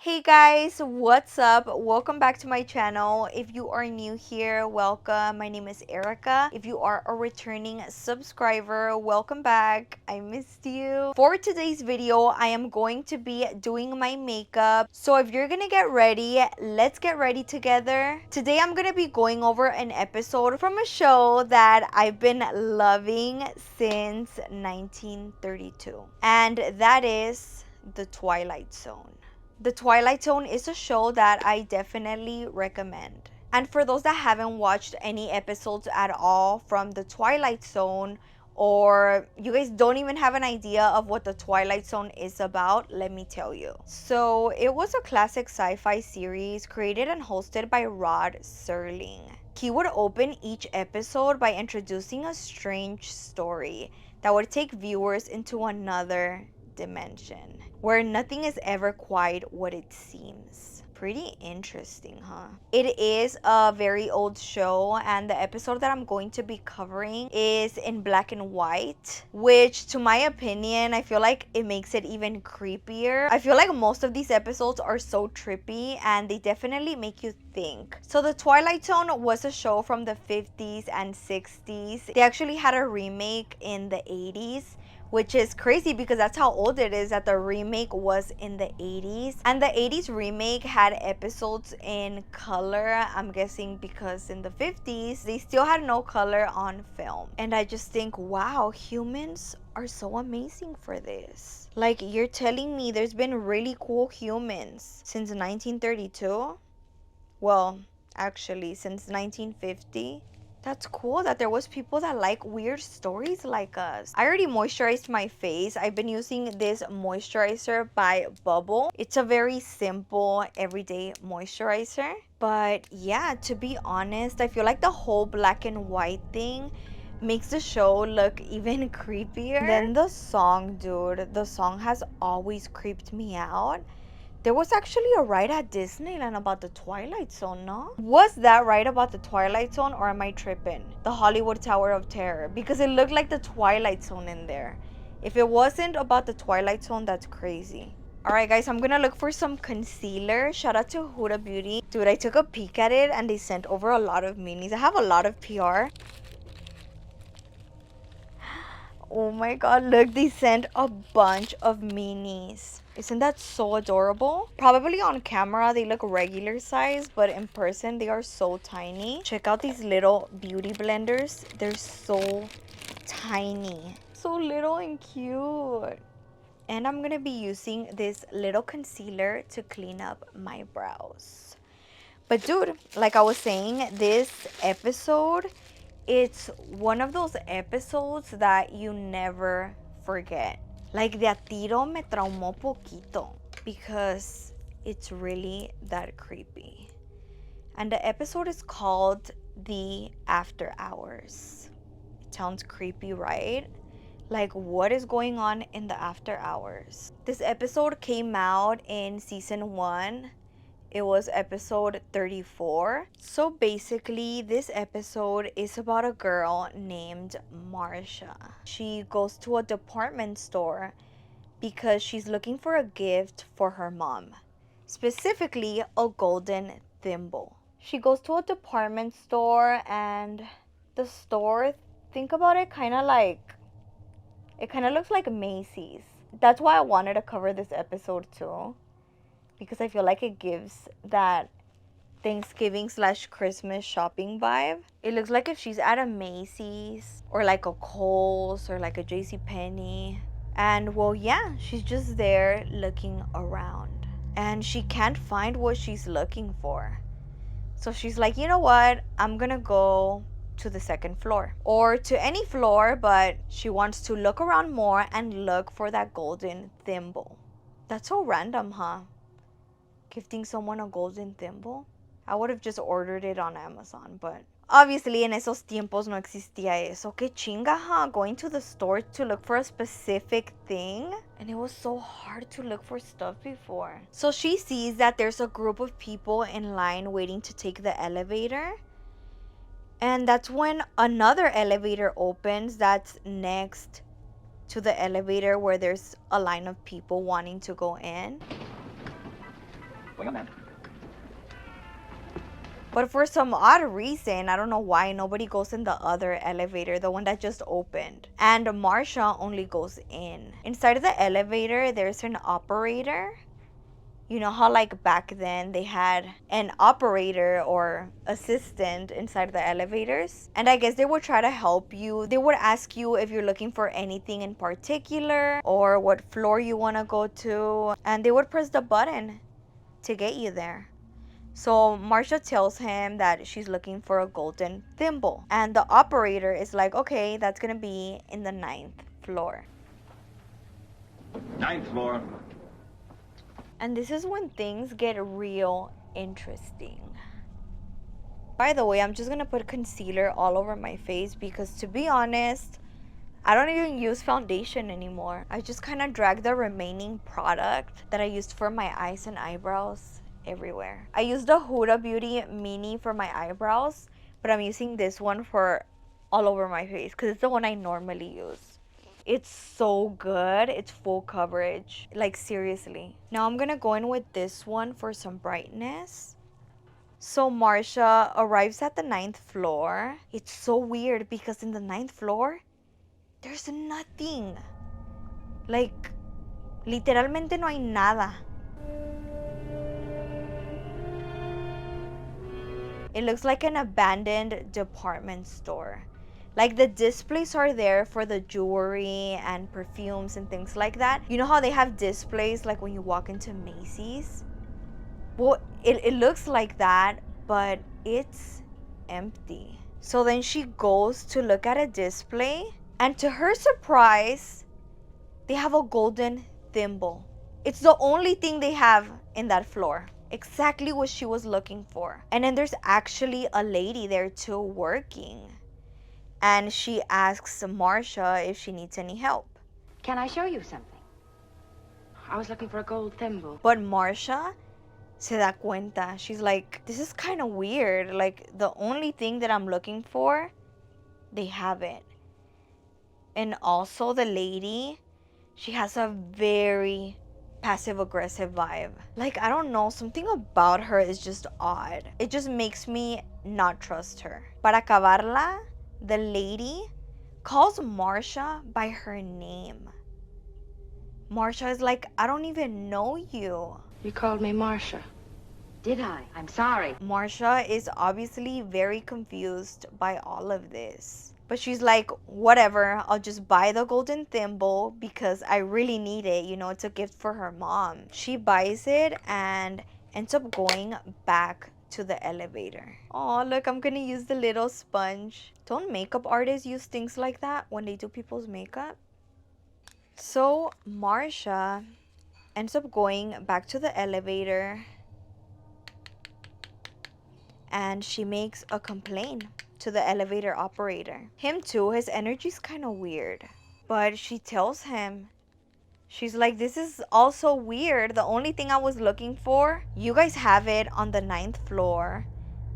Hey guys, what's up? Welcome back to my channel. If you are new here, welcome. My name is Erika. If you are a returning subscriber, welcome back. I missed you. For today's video, I am going to be doing my makeup. So if you're gonna get ready, let's get ready together. Today I'm gonna be going over an episode from a show that I've been loving since 1932. And that is The Twilight Zone. The Twilight Zone is a show that I definitely recommend. And for those that haven't watched any episodes at all from The Twilight Zone, or you guys don't even have an idea of what The Twilight Zone is about, let me tell you. So, it was a classic sci-fi series created and hosted by Rod Serling. He would open each episode by introducing a strange story that would take viewers into another dimension where nothing is ever quite what it seems. Pretty interesting, huh? It is a very old show, and the episode that I'm going to be covering is in black and white, which to my opinion, I feel like it makes it even creepier. I feel like most of these episodes are so trippy and they definitely make you think. So The Twilight Zone was a show from the 50s and 60s. They actually had a remake in the 80s, which is crazy because that's how old it is, that the remake was in the 80s. And the 80s remake had episodes in color, I'm guessing because in the 50s, they still had no color on film. And I just think, wow, humans are so amazing for this. Like, you're telling me there's been really cool humans since 1932? Well, actually, since 1950. That's cool that there was people that like weird stories like us. I already moisturized my face. I've been using this moisturizer by Bubble. It's a very simple everyday moisturizer. But yeah, to be honest, I feel like the whole black and white thing makes the show look even creepier. Then the song, dude, the song has always creeped me out. There was actually a ride at Disneyland about the Twilight Zone, no? Was that right about the Twilight Zone, or am I tripping? The Hollywood Tower of Terror, because it looked like the Twilight Zone in there. If it wasn't about the Twilight Zone, that's crazy. Alright guys, I'm gonna look for some concealer. Shout out to Huda Beauty. Dude, I took a peek at it and they sent over a lot of minis. I have a lot of PR. Oh my god, look, they sent a bunch of minis. Isn't that so adorable? Probably on camera they look regular size, but in person they are so tiny. Check out these little beauty blenders. They're so tiny. So little and cute. And I'm gonna be using this little concealer to clean up my brows. But dude, like I was saying, this episode, it's one of those episodes that you never forget. Like, de a tiro me traumó poquito because it's really that creepy. And the episode is called The After Hours. It sounds creepy, right? Like, what is going on in the after hours? This episode came out in season 1. It was episode 34. So basically, this episode is about a girl named Marsha. She goes to a department store because she's looking for a gift for her mom, specifically a golden thimble. She goes to a department store, and the store, think about it, it kind of looks like Macy's. That's why I wanted to cover this episode too, because I feel like it gives that Thanksgiving/Christmas shopping vibe. It looks like if she's at a Macy's or like a Kohl's or like a JCPenney. And well, yeah, she's just there looking around. And she can't find what she's looking for. So she's like, you know what? I'm gonna go to the second floor. Or to any floor, but she wants to look around more and look for that golden thimble. That's so random, huh? Gifting someone a golden thimble. I would have just ordered it on Amazon, but obviously en esos tiempos no existía eso. Qué chinga, huh? Going to the store to look for a specific thing. And it was so hard to look for stuff before. So she sees that there's a group of people in line waiting to take the elevator. And that's when another elevator opens that's next to the elevator where there's a line of people wanting to go in. Going up, ma'am. But for some odd reason, I don't know why, nobody goes in the other elevator, the one that just opened. And Marsha only goes in. Inside of the elevator, there's an operator. You know how like back then they had an operator or assistant inside the elevators? And I guess they would try to help you. They would ask you if you're looking for anything in particular or what floor you want to go to. And they would press the button to get you there. So Marsha tells him that she's looking for a golden thimble. And the operator is like, okay, that's going to be in the 9th floor. 9th floor. And this is when things get real interesting. By the way, I'm just going to put concealer all over my face because to be honest, I don't even use foundation anymore. I just kind of drag the remaining product that I used for my eyes and eyebrows everywhere. I used the Huda Beauty Mini for my eyebrows, but I'm using this one for all over my face because it's the one I normally use. It's so good. It's full coverage. Like, seriously. Now I'm gonna go in with this one for some brightness. So Marsha arrives at the 9th floor. It's so weird because in the 9th floor, there's nothing. Like, literalmente no hay nada. It looks like an abandoned department store. Like the displays are there for the jewelry and perfumes and things like that. You know how they have displays like when you walk into Macy's? Well, it looks like that, but it's empty. So then she goes to look at a display, and to her surprise, they have a golden thimble. It's the only thing they have in that floor. Exactly what she was looking for. And then there's actually a lady there too working. And she asks Marsha if she needs any help. Can I show you something? I was looking for a gold thimble. But Marsha se da cuenta. She's like, this is kind of weird. Like, the only thing that I'm looking for, they have it. And also the lady, she has a very passive-aggressive vibe. Like, I don't know, something about her is just odd. It just makes me not trust her. Para acabarla, the lady calls Marsha by her name. Marsha is like, I don't even know you. You called me Marcia. Did I? I'm sorry. Marsha is obviously very confused by all of this. But she's like, whatever, I'll just buy the golden thimble because I really need it. You know, it's a gift for her mom. She buys it and ends up going back to the elevator. Oh, look, I'm gonna use the little sponge. Don't makeup artists use things like that when they do people's makeup? So Marsha ends up going back to the elevator and she makes a complaint to the elevator operator. Him too, his energy's kind of weird. But she tells him, she's like, this is also weird. The only thing I was looking for, you guys have it on the 9th floor.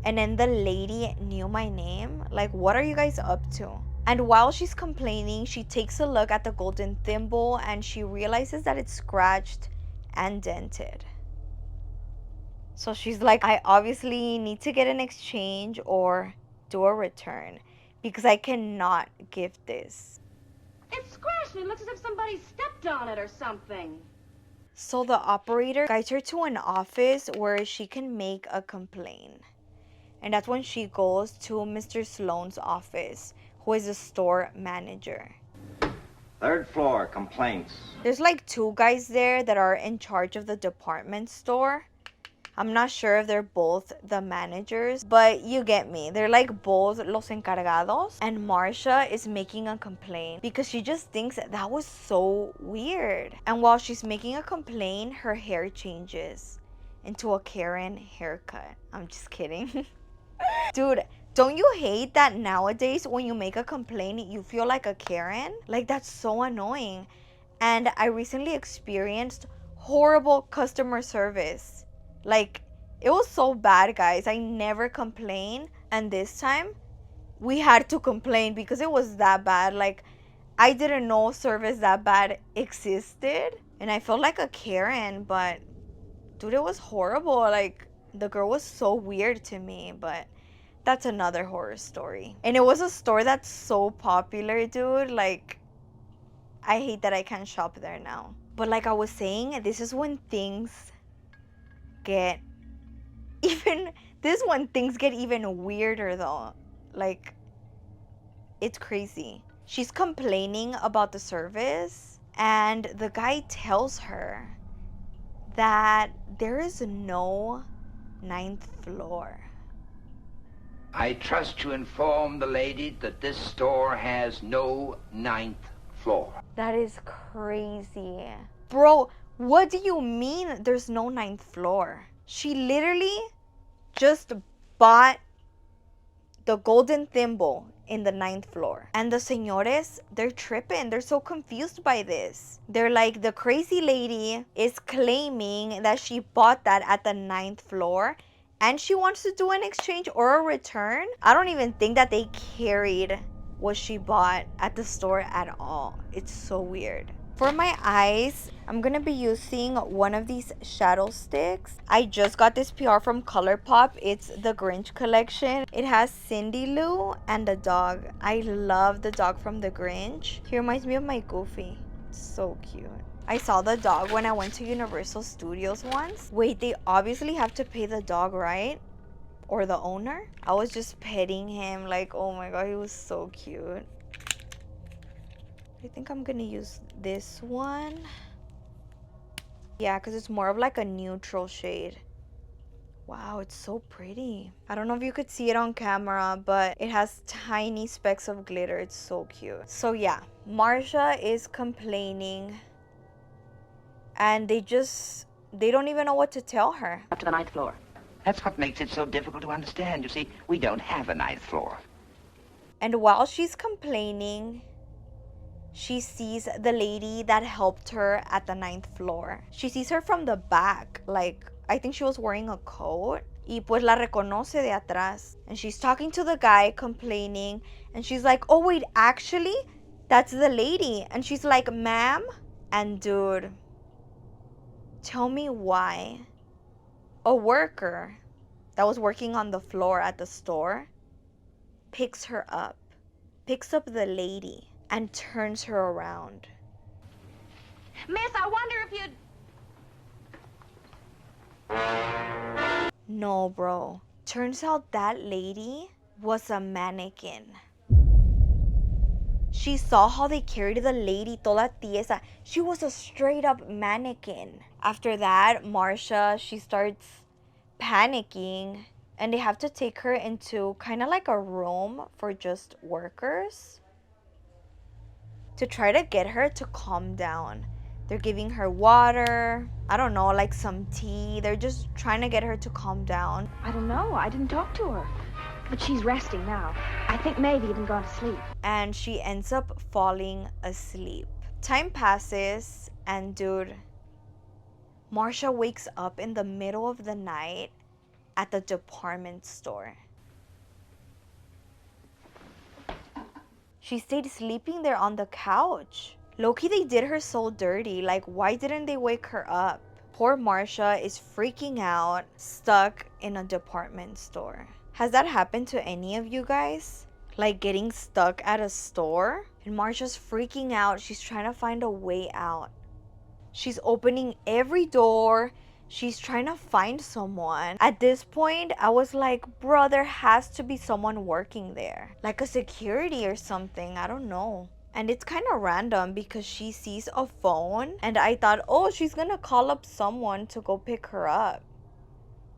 And then the lady knew my name. Like, what are you guys up to? And while she's complaining, she takes a look at the golden thimble and she realizes that it's scratched and dented. So she's like, I obviously need to get an exchange or do a return because I cannot gift this. It's squished. It looks as if somebody stepped on it or something. So the operator guides her to an office where she can make a complaint. And that's when she goes to Mr. Sloan's office, who is the store manager. 3rd floor, complaints. There's like 2 guys there that are in charge of the department store. I'm not sure if they're both the managers, but you get me. They're like both los encargados. And Marsha is making a complaint because she just thinks that was so weird. And while she's making a complaint, her hair changes into a Karen haircut. I'm just kidding. Dude, don't you hate that nowadays when you make a complaint, you feel like a Karen? Like, that's so annoying. And I recently experienced horrible customer service. Like, it was so bad, guys. I never complain. And this time, we had to complain because it was that bad. Like, I didn't know service that bad existed. And I felt like a Karen, but Dude, it was horrible. Like, the girl was so weird to me, but that's another horror story. And it was a store that's so popular, dude. Like, I hate that I can't shop there now. But like I was saying, this is when things get even this is when things get even weirder though. Like, it's crazy. She's complaining about the service, and the guy tells her that there is no ninth floor. I trust to inform the lady that this store has no ninth floor. That is crazy. Bro, what do you mean there's no ninth floor? She literally just bought the golden thimble in the ninth floor. And the señores, they're tripping. They're so confused by this. They're like, the crazy lady is claiming that she bought that at the ninth floor and she wants to do an exchange or a return. I don't even think that they carried what she bought at the store at all. It's so weird. For my eyes, I'm gonna be using one of these shadow sticks. I just got this PR from ColourPop. It's the Grinch collection. It has Cindy Lou and a dog. I love the dog from the Grinch. He reminds me of my Goofy. So cute. I saw the dog when I went to Universal Studios once. Wait, they obviously have to pay the dog, right? Or the owner? I was just petting him like, oh my god, he was so cute. I think I'm gonna use this one. Yeah, because it's more of like a neutral shade. Wow, it's so pretty. I don't know if you could see it on camera, but it has tiny specks of glitter. It's so cute. So yeah, Marsha is complaining and they don't even know what to tell her. Up to the ninth floor. That's what makes it so difficult to understand. You see, we don't have a ninth floor. And while she's complaining, she sees the lady that helped her at the ninth floor. She sees her from the back. Like, I think she was wearing a coat. Y pues la reconoce de atrás. And she's talking to the guy, complaining. And she's like, oh wait, actually, that's the lady. And she's like, ma'am? And dude, tell me why a worker that was working on the floor at the store picks her up, picks up the lady, and turns her around. Miss, I wonder if you'd... No, bro. Turns out that lady was a mannequin. She saw how they carried the lady toda tiesa. She was a straight up mannequin. After that, Marsha, she starts panicking and they have to take her into kind of like a room for just workers to try to get her to calm down. They're giving her water, I don't know, like some tea. They're just trying to get her to calm down. I don't know. I didn't talk to her. But she's resting now. I think maybe even gone to sleep. And she ends up falling asleep. Time passes and dude, Marsha wakes up in the middle of the night at the department store. She stayed sleeping there on the couch. Low-key, they did her so dirty. Like, why didn't they wake her up? Poor Marsha is freaking out, stuck in a department store. Has that happened to any of you guys? Like getting stuck at a store? And Marsha's freaking out. She's trying to find a way out. She's opening every door. She's trying to find someone. At this point, I was like, bro, there has to be someone working there. Like a security or something. I don't know. And it's kind of random because she sees a phone. And I thought, oh, she's going to call up someone to go pick her up.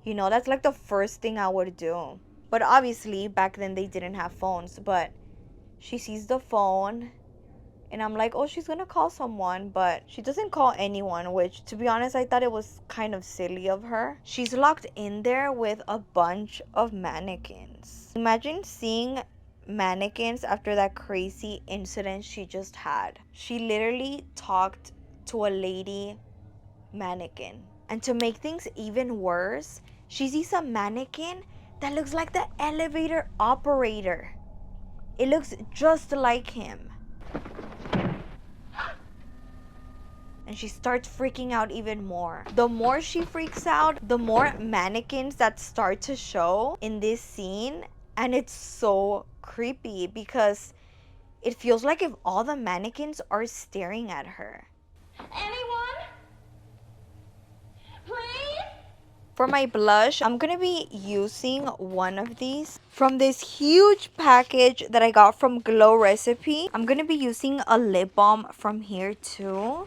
You know, that's like the first thing I would do. But obviously, back then they didn't have phones. But she sees the phone. And I'm like, oh, she's going to call someone. But she doesn't call anyone, which, to be honest, I thought it was kind of silly of her. She's locked in there with a bunch of mannequins. Imagine seeing mannequins after that crazy incident she just had. She literally talked to a lady mannequin. And to make things even worse, she sees a mannequin that looks like the elevator operator. It looks just like him. And she starts freaking out even more. The more she freaks out, the more mannequins that start to show in this scene. And it's so creepy because it feels like if all the mannequins are staring at her. Anyone? Please? For my blush, I'm gonna be using one of these from this huge package that I got from Glow Recipe. I'm gonna be using a lip balm from here too.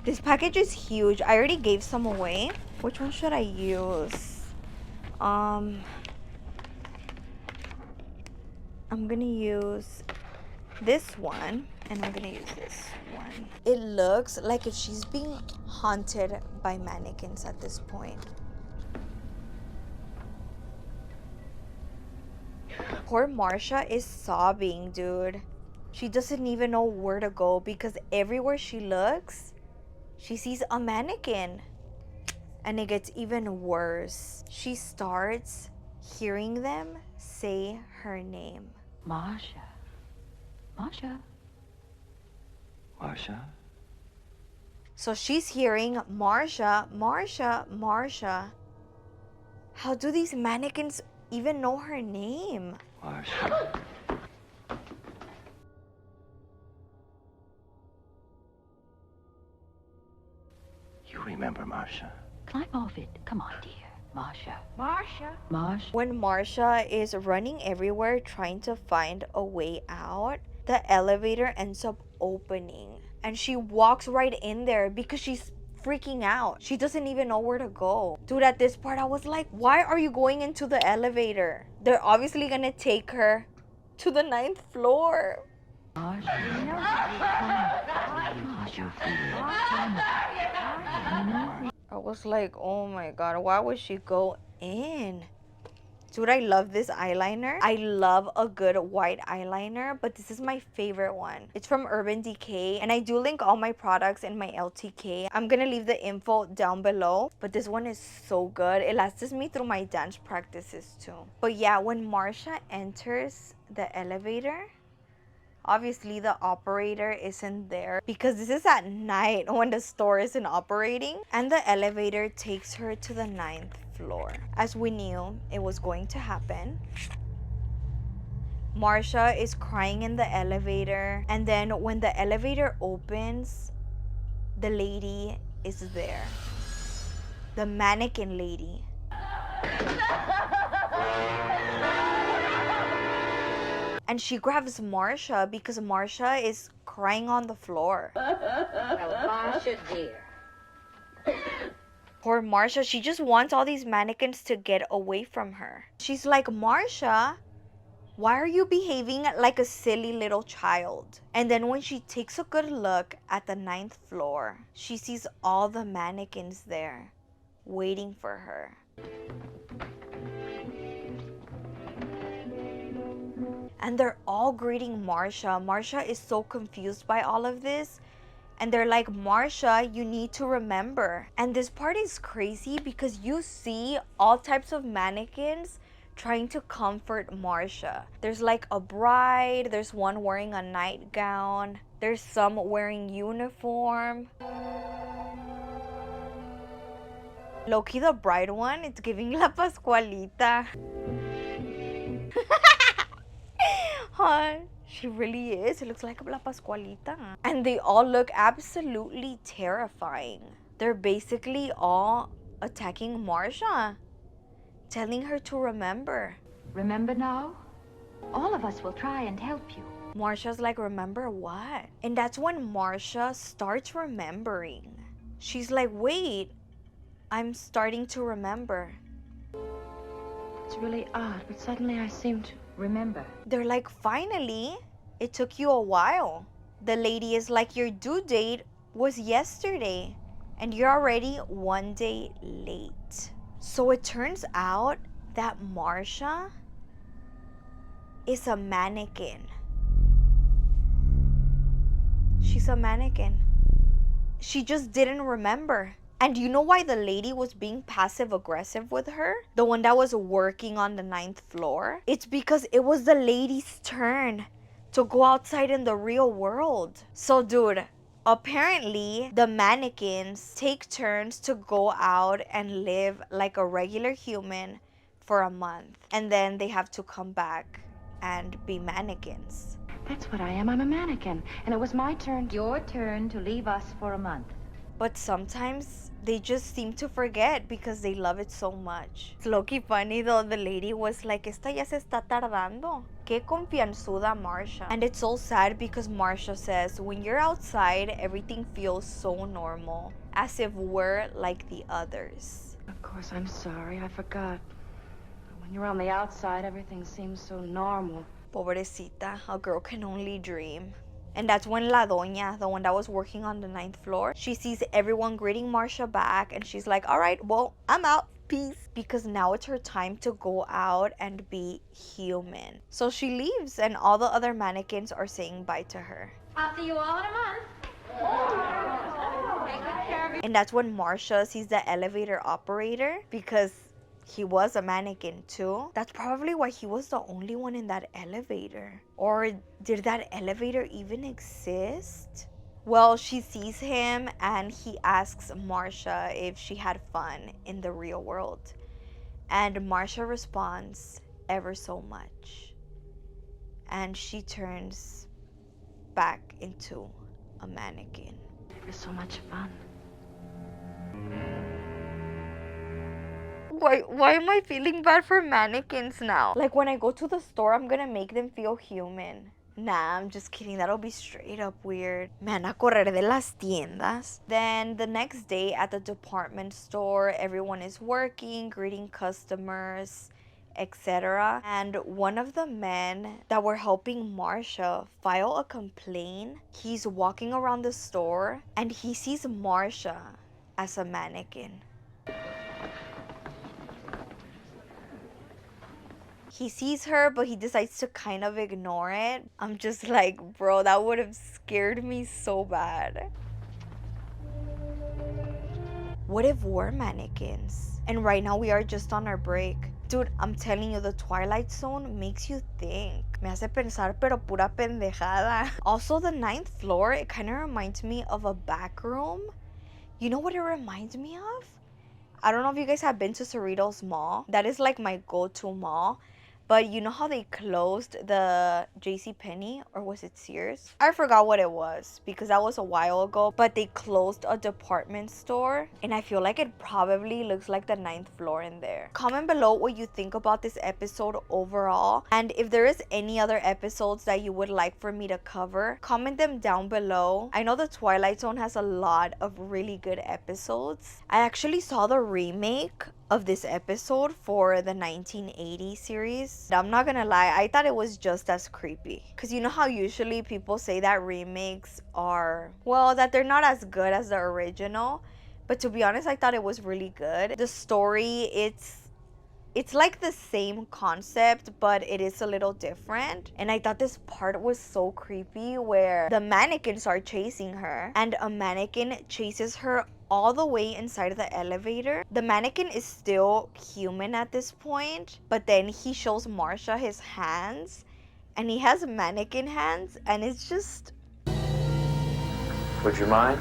This package is huge. I already gave some away. Which one should I use? I'm gonna use this one, and I'm gonna use this one. It looks like if she's being haunted by mannequins at this point. Poor Marsha is sobbing, dude. She doesn't even know where to go because everywhere she looks, she sees a mannequin. And it gets even worse. She starts hearing them say her name. Marsha. Marsha. Marsha? So she's hearing Marsha, Marsha, Marsha. How do these mannequins even know her name? Marsha. You remember Marsha? Climb off it. Come on, dear. Marsha. Marcia. Marsha. When Marsha is running everywhere trying to find a way out, the elevator ends up opening. And she walks right in there because she's freaking out. She doesn't even know where to go. Dude, at this part, I was like, why are you going into the elevator? They're obviously gonna take her to the 9th floor. Marsha. Marsha. I was like, oh my god, why would she go in? Dude, I love this eyeliner. I love a good white eyeliner, but this is my favorite one. It's from Urban Decay, and I do link all my products in my LTK. I'm gonna leave the info down below, but this one is so good. It lasts me through my dance practices too. But yeah, when Marsha enters the elevator, obviously the operator isn't there because this is at night when the store isn't operating, and the elevator takes her to the 9th floor. As we knew it was going to happen, Marsha is crying in the elevator, and then when the elevator opens, the lady is there. The mannequin lady. And she grabs Marsha because Marsha is crying on the floor. Well, Marsha, dear. Poor Marsha, she just wants all these mannequins to get away from her. She's like, Marsha, why are you behaving like a silly little child? And then when she takes a good look at the 9th floor, she sees all the mannequins there waiting for her. And they're all greeting Marsha. Marsha is so confused by all of this. And they're like, Marsha, you need to remember. And this part is crazy because you see all types of mannequins trying to comfort Marsha. There's like a bride. There's one wearing a nightgown. There's some wearing uniform. Low-key, the bride one, it's giving La Pascualita. Huh? She really is. It looks like La Pascualita. And they all look absolutely terrifying. They're basically all attacking Marsha, telling her to remember. Remember now? All of us will try and help you. Marsha's like, remember what? And that's when Marsha starts remembering. She's like, wait, I'm starting to remember. It's really odd, but suddenly I seem to Remember. They're like, finally, it took you a while. The lady is like, your due date was yesterday and you're already 1 day late. So it turns out that Marsha is a mannequin. She's a mannequin. She just didn't remember. And you know why the lady was being passive aggressive with her? The one that was working on the 9th floor? It's because it was the lady's turn to go outside in the real world. So dude, Apparently, the mannequins take turns to go out and live like a regular human for a month. And then they have to come back and be mannequins. That's what I am. I'm a mannequin. And it was my turn. Your turn to leave us for a month. But sometimes they just seem to forget because they love it so much. It's low-key funny though, the lady was like, esta ya se está tardando. Qué confianzuda Marsha. And it's so sad because Marsha says, when you're outside, everything feels so normal. As if we're like the others. Of course, I'm sorry. I forgot. When you're on the outside, everything seems so normal. Pobrecita, a girl can only dream. And that's when La Doña, the one that was working on the 9th floor, she sees everyone greeting Marsha back and she's like, all right, well, I'm out. Peace. Because now it's her time to go out and be human. So she leaves and all the other mannequins are saying bye to her. I'll see you all in a month. Take good care of you. And that's when Marsha sees the elevator operator because he was a mannequin too. That's probably why he was the only one in that elevator. Or did that elevator even exist? Well, she sees him and he asks Marsha if she had fun in the real world. And Marsha responds, ever so much. And she turns back into a mannequin. It was so much fun. Why am I feeling bad for mannequins now? Like when I go to the store, I'm gonna make them feel human. Nah, I'm just kidding. That'll be straight up weird. Me van a correr de las tiendas. Then the next day at the department store, everyone is working, greeting customers, etc. And one of the men that were helping Marsha file a complaint, he's walking around the store and he sees Marsha as a mannequin. He sees her, but he decides to kind of ignore it. I'm just like, bro, that would have scared me so bad. What if we're mannequins? And right now we are just on our break. Dude, I'm telling you, the Twilight Zone makes you think. Me hace pensar, pero pura pendejada. Also, the 9th floor, it kind of reminds me of a back room. You know what it reminds me of? I don't know if you guys have been to Cerritos Mall. That is like my go-to mall. But you know how they closed the JCPenney, or was it Sears? I forgot what it was because that was a while ago. But they closed a department store and I feel like it probably looks like the 9th floor in there. Comment below what you think about this episode overall. And if there is any other episodes that you would like for me to cover, comment them down below. I know the Twilight Zone has a lot of really good episodes. I actually saw the remake of this episode for the 1980 series. I'm not gonna lie, I thought it was just as creepy. Because you know how usually people say that remakes are, well, that they're not as good as the original. But to be honest, I thought it was really good. The story, it's like the same concept, but it is a little different. And I thought this part was so creepy where the mannequins are chasing her and a mannequin chases her all the way inside of the elevator. The mannequin is still human at this point, but then he shows Marsha his hands and he has mannequin hands and it's just... Would you mind?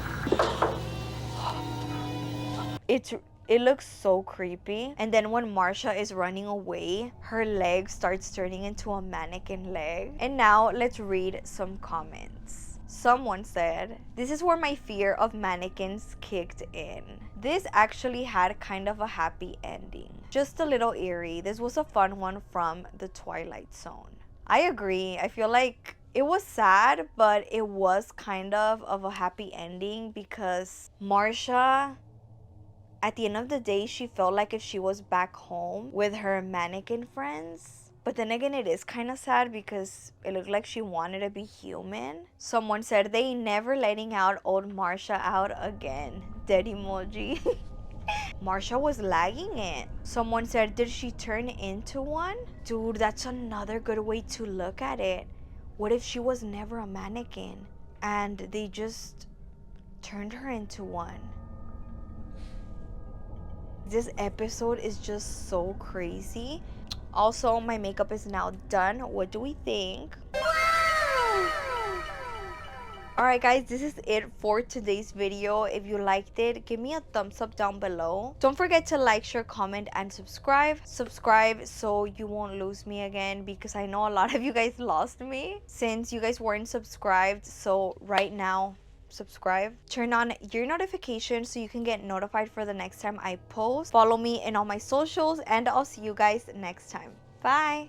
It looks so creepy. And then when Marsha is running away, her leg starts turning into a mannequin leg. And now let's read some comments. Someone said, this is where my fear of mannequins kicked in. This actually had kind of a happy ending. Just a little eerie. This was a fun one from the Twilight Zone. I agree. I feel like it was sad, but it was kind of a happy ending because Marsha, at the end of the day, she felt like if she was back home with her mannequin friends. But then again, it is kind of sad because it looked like she wanted to be human. Someone said they never letting out old Marsha out again. Dead emoji. Marsha was lagging it. Someone said, did she turn into one? Dude, that's another good way to look at it. What if she was never a mannequin and they just turned her into one? This episode is just so crazy. Also, my makeup is now done. What do we think? Alright guys, this is it for today's video. If you liked it, give me a thumbs up down below. Don't forget to like, share, comment, and subscribe. Subscribe so you won't lose me again, because I know a lot of you guys lost me since you guys weren't subscribed. So right now, subscribe, turn on your notifications so you can get notified for the next time I post. Follow me in all my socials, and I'll see you guys next time. Bye.